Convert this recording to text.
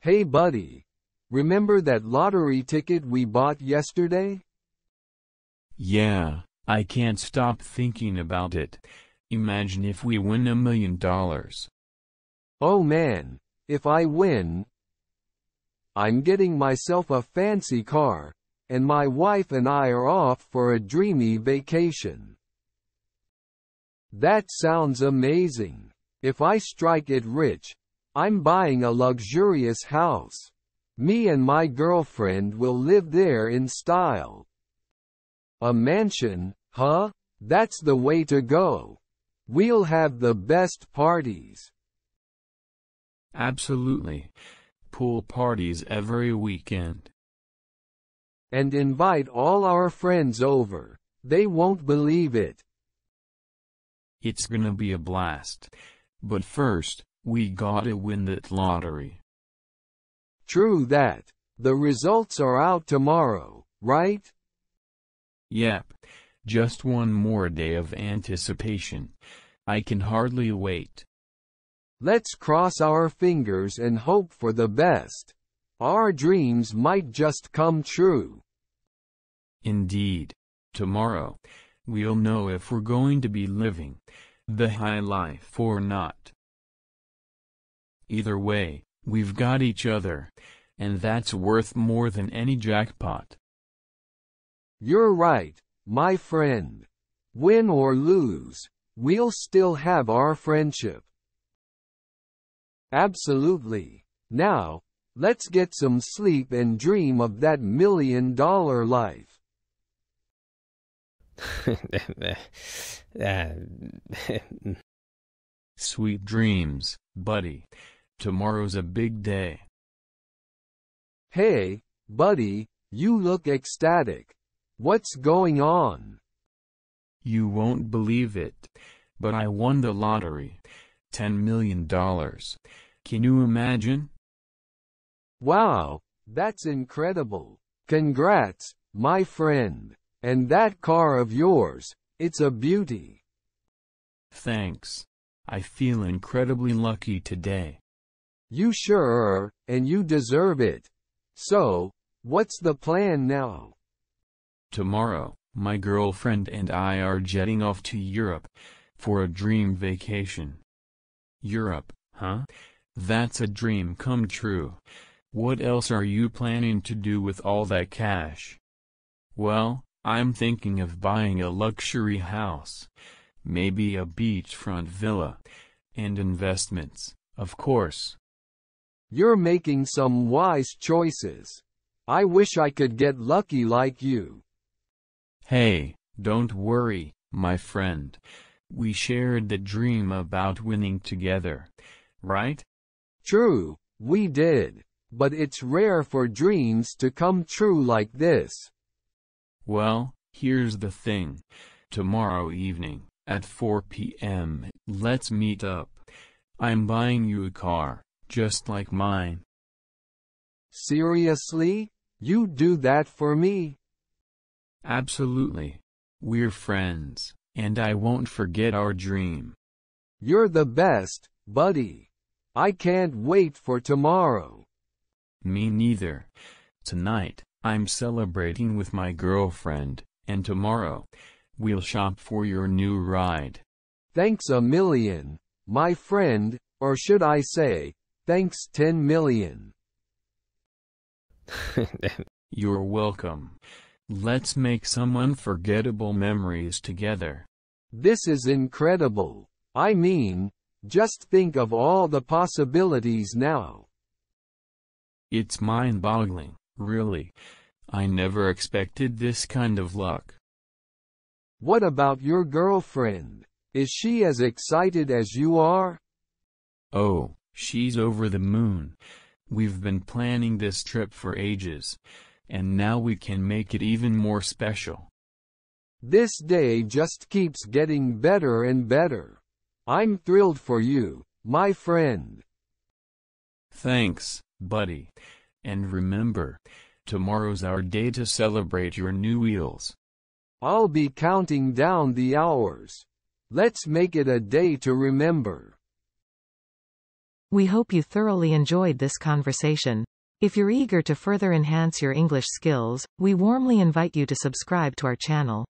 Hey buddy, remember that lottery ticket we bought yesterday? Yeah, I can't stop thinking about it. Imagine if we win $1 million. Oh man, if I win, I'm getting myself a fancy car, and my wife and I are off for a dreamy vacation. That sounds amazing. If I strike it rich, I'm buying a luxurious house. Me and my girlfriend will live there in style. A mansion, huh? That's the way to go. We'll have the best parties. Absolutely. Pool parties every weekend. And invite all our friends over. They won't believe it. It's gonna be a blast. But first, we gotta win that lottery. True that. The results are out tomorrow, right? Yep. Just one more day of anticipation. I can hardly wait. Let's cross our fingers and hope for the best. Our dreams might just come true. Indeed. Tomorrow, we'll know if we're going to be living the high life or not. Either way, we've got each other, and that's worth more than any jackpot. You're right, my friend. Win or lose, we'll still have our friendship. Absolutely. Now, let's get some sleep and dream of that $1 million life. Sweet dreams, buddy. Tomorrow's a big day. Hey, buddy, you look ecstatic. What's going on? You won't believe it, but I won the lottery. $10 million. Can you imagine? Wow, that's incredible. Congrats, my friend. And that car of yours, it's a beauty. Thanks. I feel incredibly lucky today. You sure are, and you deserve it. So, what's the plan now? Tomorrow, my girlfriend and I are jetting off to Europe for a dream vacation. Europe, huh? That's a dream come true. What else are you planning to do with all that cash? Well, I'm thinking of buying a luxury house, maybe a beachfront villa, and investments, of course. You're making some wise choices. I wish I could get lucky like you. Hey, don't worry, my friend. We shared the dream about winning together, right? True, we did. But it's rare for dreams to come true like this. Well, here's the thing. Tomorrow evening, at 4 p.m., let's meet up. I'm buying you a car, just like mine. Seriously? You do that for me? Absolutely. We're friends, and I won't forget our dream. You're the best, buddy. I can't wait for tomorrow. Me neither. Tonight, I'm celebrating with my girlfriend, and tomorrow, we'll shop for your new ride. Thanks a million, my friend, or should I say, thanks 10 million. You're welcome. Let's make some unforgettable memories together. This is incredible. I mean, just think of all the possibilities now. It's mind-boggling, really. I never expected this kind of luck. What about your girlfriend? Is she as excited as you are? Oh, she's over the moon. We've been planning this trip for ages, and now we can make it even more special. This day just keeps getting better and better. I'm thrilled for you, my friend. Thanks, buddy. And remember, tomorrow's our day to celebrate your new wheels. I'll be counting down the hours. Let's make it a day to remember. We hope you thoroughly enjoyed this conversation. If you're eager to further enhance your English skills, we warmly invite you to subscribe to our channel.